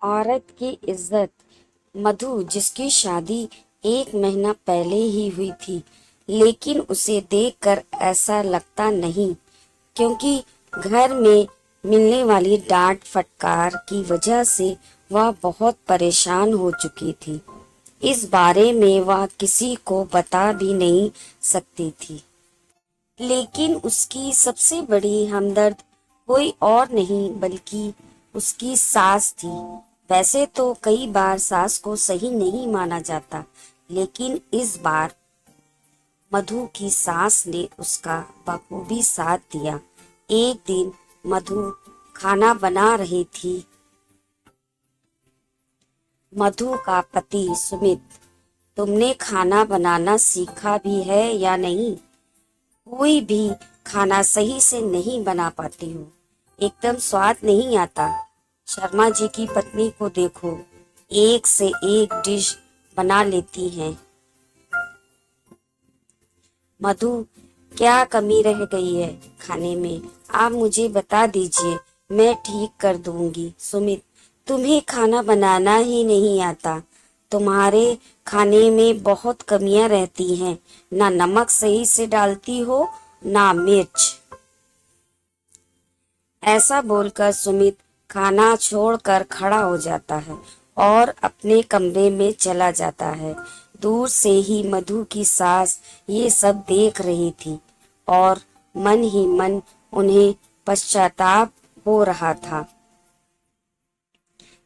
औरत की इज्जत। मधु, जिसकी शादी 1 महीना पहले ही हुई थी, लेकिन उसे देखकर ऐसा लगता नहीं, क्योंकि घर में मिलने वाली डांट फटकार की वजह से वह बहुत परेशान हो चुकी थी। इस बारे में वह किसी को बता भी नहीं सकती थी। लेकिन उसकी सबसे बड़ी हमदर्द कोई और नहीं बल्कि उसकी सास थी। वैसे तो कई बार सास को सही नहीं माना जाता, लेकिन इस बार मधु की सास ने उसका बखूबी साथ दिया। एक दिन मधु खाना बना रही थी। मधु का पति सुमित, तुमने खाना बनाना सीखा भी है या नहीं? कोई भी खाना सही से नहीं बना पाती हो, एकदम स्वाद नहीं आता। शर्मा जी की पत्नी को देखो, एक से एक डिश बना लेती हैं। मधु, क्या कमी रह गई है खाने में? आप मुझे बता दीजिए, मैं ठीक कर दूंगी। सुमित, तुम्हें खाना बनाना ही नहीं आता। तुम्हारे खाने में बहुत कमियां रहती हैं, ना नमक सही से डालती हो, ना मिर्च। ऐसा बोलकर सुमित खाना छोड़कर खड़ा हो जाता है और अपने कमरे में चला जाता है। दूर से ही मधु की सास ये सब देख रही थी और मन ही मन उन्हें पश्चाताप हो रहा था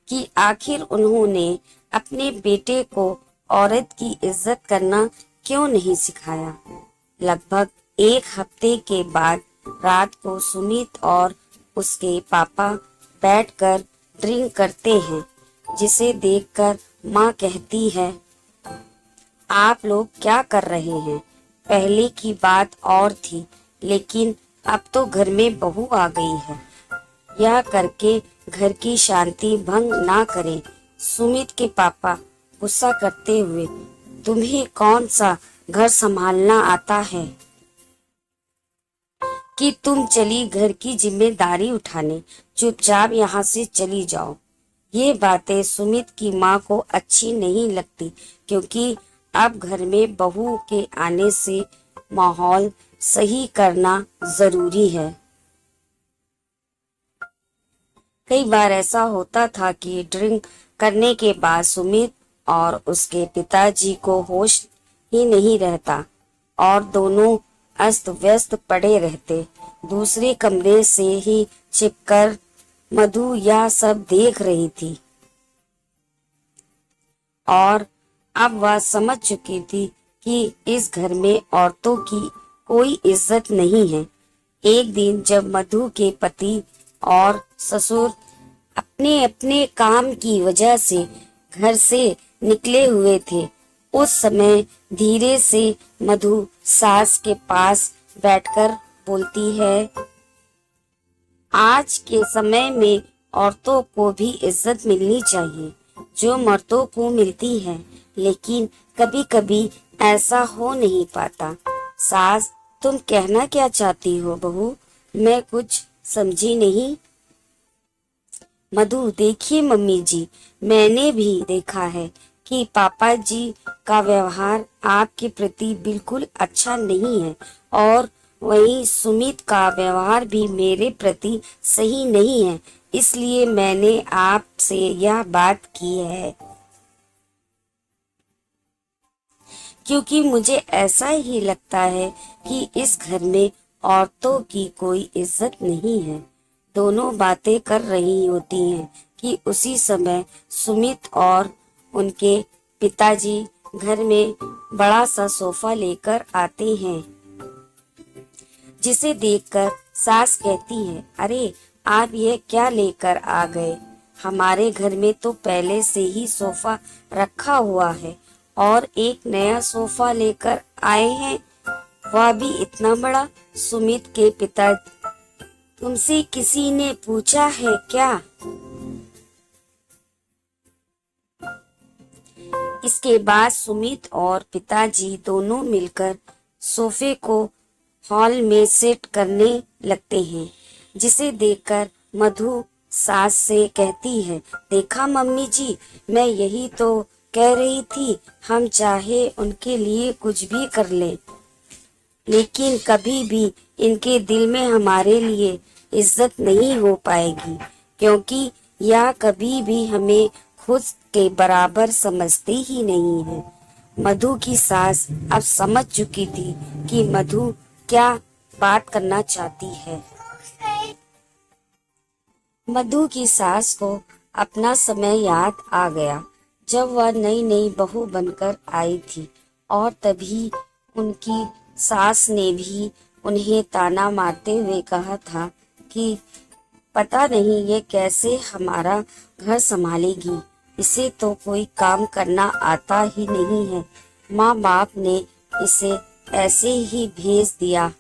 कि आखिर उन्होंने अपने बेटे को औरत की इज्जत करना क्यों नहीं सिखाया। लगभग 1 हफ्ते के बाद रात को सुमित और उसके पापा बैठकर ड्रिंक करते हैं, जिसे देखकर माँ कहती है, आप लोग क्या कर रहे हैं? पहले की बात और थी, लेकिन अब तो घर में बहू आ गई है। यह करके घर की शांति भंग ना करें। सुमित के पापा गुस्सा करते हुए, तुम्हें कौन सा घर संभालना आता है कि तुम चली घर की जिम्मेदारी उठाने? चुपचाप यहाँ से चली जाओ। ये बातें सुमित की माँ को अच्छी नहीं लगती, क्योंकि अब घर में बहू के आने से माहौल सही करना जरूरी है। कई बार ऐसा होता था कि ड्रिंक करने के बाद सुमित और उसके पिताजी को होश ही नहीं रहता और दोनों अस्त व्यस्त पड़े रहते। दूसरे कमरे से ही छिपकर मधु यह सब देख रही थी और अब वह समझ चुकी थी कि इस घर में औरतों की कोई इज्जत नहीं है। एक दिन जब मधु के पति और ससुर अपने अपने काम की वजह से घर से निकले हुए थे, उस समय धीरे से मधु सास के पास बैठकर बोलती है, आज के समय में औरतों को भी इज्जत मिलनी चाहिए जो मर्दों को मिलती है, लेकिन कभी कभी ऐसा हो नहीं पाता। सास, तुम कहना क्या चाहती हो बहू? मैं कुछ समझी नहीं। मधु, देखिए मम्मी जी, मैंने भी देखा है कि पापा जी का व्यवहार आपके प्रति बिल्कुल अच्छा नहीं है और वहीं सुमित का व्यवहार भी मेरे प्रति सही नहीं है, इसलिए मैंने आपसे यह बात की है, क्योंकि मुझे ऐसा ही लगता है कि इस घर में औरतों की कोई इज्जत नहीं है। दोनों बातें कर रही होती हैं कि उसी समय सुमित और उनके पिताजी घर में बड़ा सा सोफा लेकर आते हैं, जिसे देखकर सास कहती है, अरे आप ये क्या लेकर आ गए? हमारे घर में तो पहले से ही सोफा रखा हुआ है और एक नया सोफा लेकर आए हैं, वह भी इतना बड़ा। सुमित के पिता, तुमसे किसी ने पूछा है क्या? इसके बाद सुमित और पिताजी दोनों मिलकर सोफे को हॉल में सेट करने लगते हैं, जिसे देखकर मधु सास से कहती है, देखा मम्मी जी, मैं यही तो कह रही थी, हम चाहे उनके लिए कुछ भी कर लें, लेकिन कभी भी इनके दिल में हमारे लिए इज्जत नहीं हो पाएगी, क्योंकि यह कभी भी हमें खुद के बराबर समझते ही नहीं है। मधु की सास अब समझ चुकी थी कि मधु क्या बात करना चाहती है। मधु की सास को अपना समय याद आ गया, जब वह नई नई बहू बनकर आई थी, और तभी उनकी सास ने भी उन्हें ताना मारते हुए कहा था कि पता नहीं ये कैसे हमारा घर संभालेगी, इसे तो कोई काम करना आता ही नहीं है। माँ बाप ने इसे ऐसे ही भेज दिया।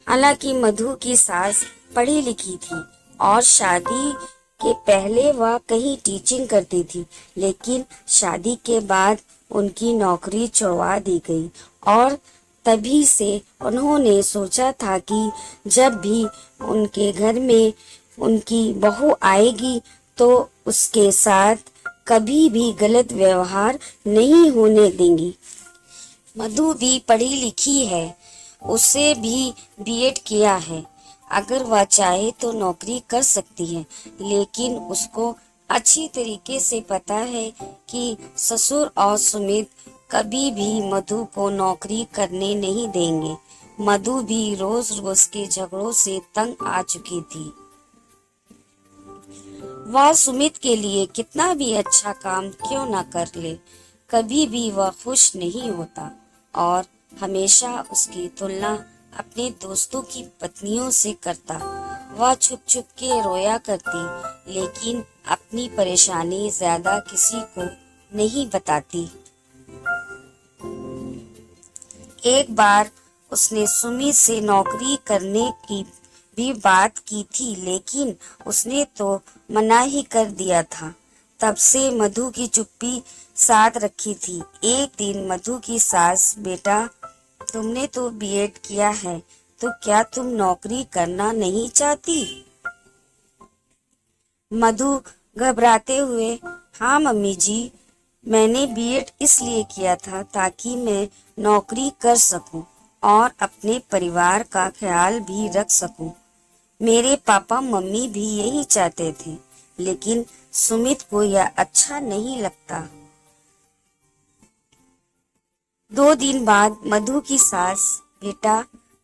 हालांकि मधु की सास पढ़ी लिखी थी और शादी के पहले वह कहीं टीचिंग करती थी, लेकिन शादी के बाद उनकी नौकरी छुड़वा दी गई, और तभी से उन्होंने सोचा था कि जब भी उनके घर में उनकी बहू आएगी तो उसके साथ कभी भी गलत व्यवहार नहीं होने देंगी। मधु भी पढ़ी लिखी है, उसे भी बीएड किया है, अगर वह चाहे तो नौकरी कर सकती है, लेकिन उसको अच्छी तरीके से पता है कि ससुर और सुमित कभी भी मधु को नौकरी करने नहीं देंगे। मधु भी रोज रोज के झगड़ों से तंग आ चुकी थी। वह सुमित के लिए कितना भी अच्छा काम क्यों न कर ले, कभी भी वह खुश नहीं होता और हमेशा उसकी तुलना अपने दोस्तों की पत्नियों से करता। वह छुप छुप के रोया करती, लेकिन अपनी परेशानी ज्यादा किसी को नहीं बताती। एक बार उसने सुमित से नौकरी करने की भी बात की थी, लेकिन उसने तो मना ही कर दिया था। तब से मधु की चुप्पी साथ रखी थी। एक दिन मधु की सास, बेटा तुमने तो बीएड किया है, तो क्या तुम नौकरी करना नहीं चाहती? मधु घबराते हुए, हाँ मम्मी जी, मैंने बीएड इसलिए किया था ताकि मैं नौकरी कर सकूं और अपने परिवार का ख्याल भी रख सकूं। मेरे पापा मम्मी भी यही चाहते थे, लेकिन सुमित को यह अच्छा नहीं लगता। 2 दिन बाद मधु की सास, बेटा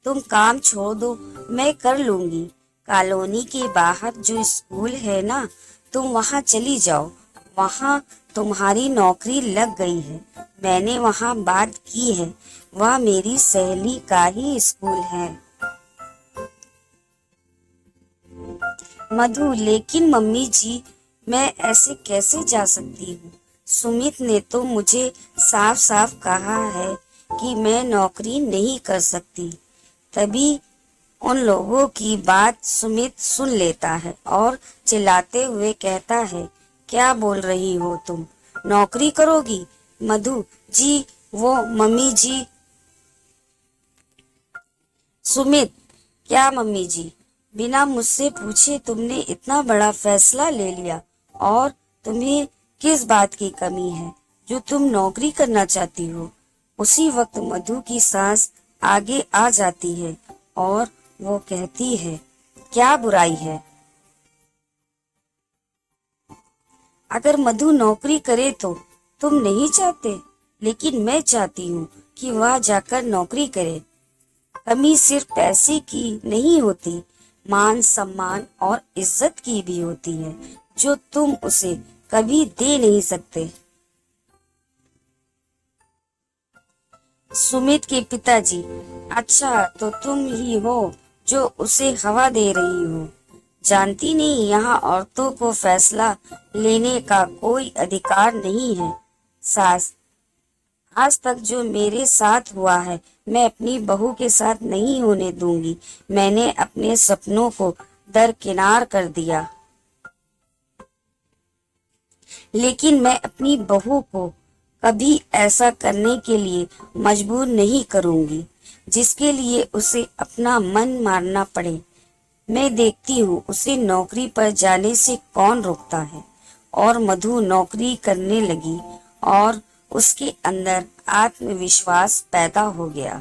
तुम काम छोड़ दो, मैं कर लूंगी। कॉलोनी के बाहर जो स्कूल है ना, तुम वहाँ चली जाओ, वहाँ तुम्हारी नौकरी लग गई है। मैंने वहाँ बात की है, वह मेरी सहेली का ही स्कूल है। मधु, लेकिन मम्मी जी, मैं ऐसे कैसे जा सकती हूँ? सुमित ने तो मुझे साफ साफ कहा है कि मैं नौकरी नहीं कर सकती। तभी उन लोगों की बात सुमित सुन लेता है और चिल्लाते हुए कहता है, क्या बोल रही हो तुम? नौकरी करोगी? मधु जी, वो मम्मी जी। सुमित, क्या मम्मी जी? बिना मुझसे पूछे तुमने इतना बड़ा फैसला ले लिया, और तुम्हें किस बात की कमी है जो तुम नौकरी करना चाहती हो? उसी वक्त मधु की सास आगे आ जाती है और वो कहती है, क्या बुराई है? अगर मधु नौकरी करे तो तुम नहीं चाहते, लेकिन मैं चाहती हूँ कि वह जाकर नौकरी करे। कमी सिर्फ पैसे की नहीं होती, मान सम्मान और इज्जत की भी होती है, जो तुम उसे कभी दे नहीं सकते। सुमित के पिताजी, अच्छा तो तुम ही हो जो उसे हवा दे रही हो। जानती नहीं, यहाँ औरतों को फैसला लेने का कोई अधिकार नहीं है। सास, आज तक जो मेरे साथ हुआ है मैं अपनी बहू के साथ नहीं होने दूंगी। मैंने अपने सपनों को दरकिनार कर दिया, लेकिन मैं अपनी बहू को कभी ऐसा करने के लिए मजबूर नहीं करूंगी जिसके लिए उसे अपना मन मारना पड़े। मैं देखती हूँ उसे नौकरी पर जाने से कौन रोकता है। और मधु नौकरी करने लगी और उसके अंदर आत्मविश्वास पैदा हो गया।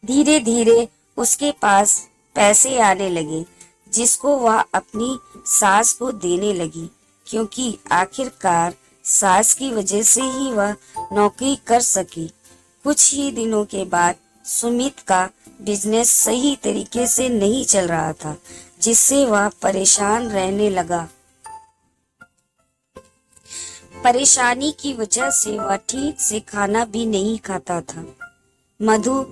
धीरे धीरे उसके पास पैसे आने लगे जिसको वह अपनी सास को देने लगी, क्योंकि आखिरकार सास की वजह से ही वह नौकरी कर सकी। कुछ ही दिनों के बाद सुमित का बिजनेस सही तरीके से नहीं चल रहा था, जिससे वह परेशान रहने लगा। परेशानी की वजह से वह ठीक से खाना भी नहीं खाता था। मधु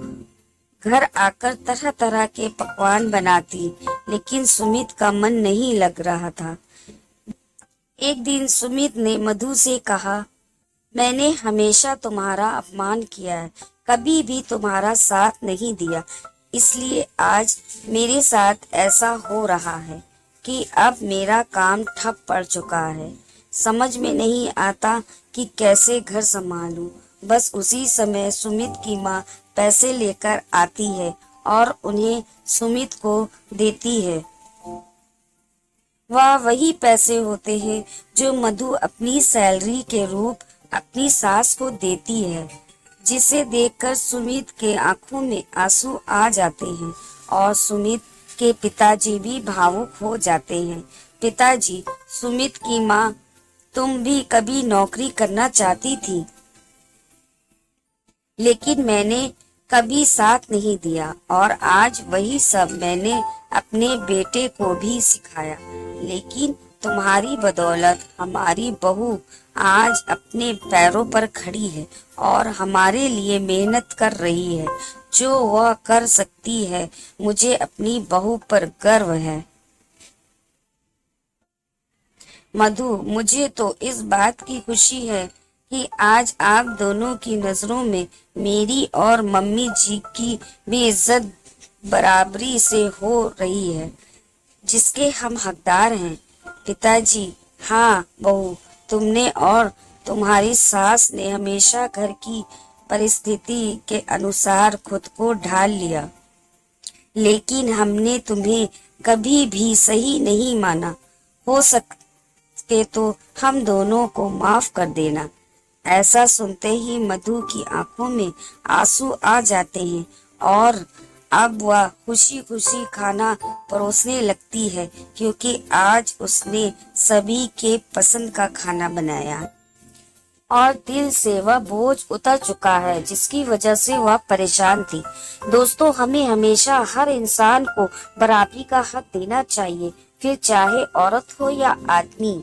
घर आकर तरह तरह के पकवान बनाती, लेकिन सुमित का मन नहीं लग रहा था। एक दिन सुमित ने मधु से कहा, मैंने हमेशा तुम्हारा अपमान किया है, कभी भी तुम्हारा साथ नहीं दिया, इसलिए आज मेरे साथ ऐसा हो रहा है कि अब मेरा काम ठप पड़ चुका है। समझ में नहीं आता कि कैसे घर संभालूं। बस उसी समय सुमित की माँ पैसे लेकर आती है और उन्हें सुमित को देती है। वह वही पैसे होते हैं जो मधु अपनी सैलरी के रूप अपनी सास को देती है, जिसे देखकर सुमित के आंखों में आंसू आ जाते हैं और सुमित के पिताजी भी भावुक हो जाते हैं। पिताजी, सुमित की माँ, तुम भी कभी नौकरी करना चाहती थी, लेकिन मैंने कभी साथ नहीं दिया और आज वही सब मैंने अपने बेटे को भी सिखाया। लेकिन तुम्हारी बदौलत हमारी बहू आज अपने पैरों पर खड़ी है और हमारे लिए मेहनत कर रही है। जो वह कर सकती है, मुझे अपनी बहू पर गर्व है। मधु, मुझे तो इस बात की खुशी है कि आज आप दोनों की नजरों में मेरी और मम्मी जी की भी इज्जत बराबरी से हो रही है, जिसके हम हकदार हैं। पिताजी, हाँ बहू, तुमने और तुम्हारी सास ने हमेशा घर की परिस्थिति के अनुसार खुद को ढाल लिया, लेकिन हमने तुम्हें कभी भी सही नहीं माना। हो सके तो हम दोनों को माफ कर देना। ऐसा सुनते ही मधु की आंखों में आंसू आ जाते हैं और अब वह खुशी खुशी खाना परोसने लगती है, क्योंकि आज उसने सभी के पसंद का खाना बनाया और दिल से वह बोझ उतर चुका है, जिसकी वजह से वह परेशान थी। दोस्तों, हमें हमेशा हर इंसान को बराबरी का हक देना चाहिए, फिर चाहे औरत हो या आदमी।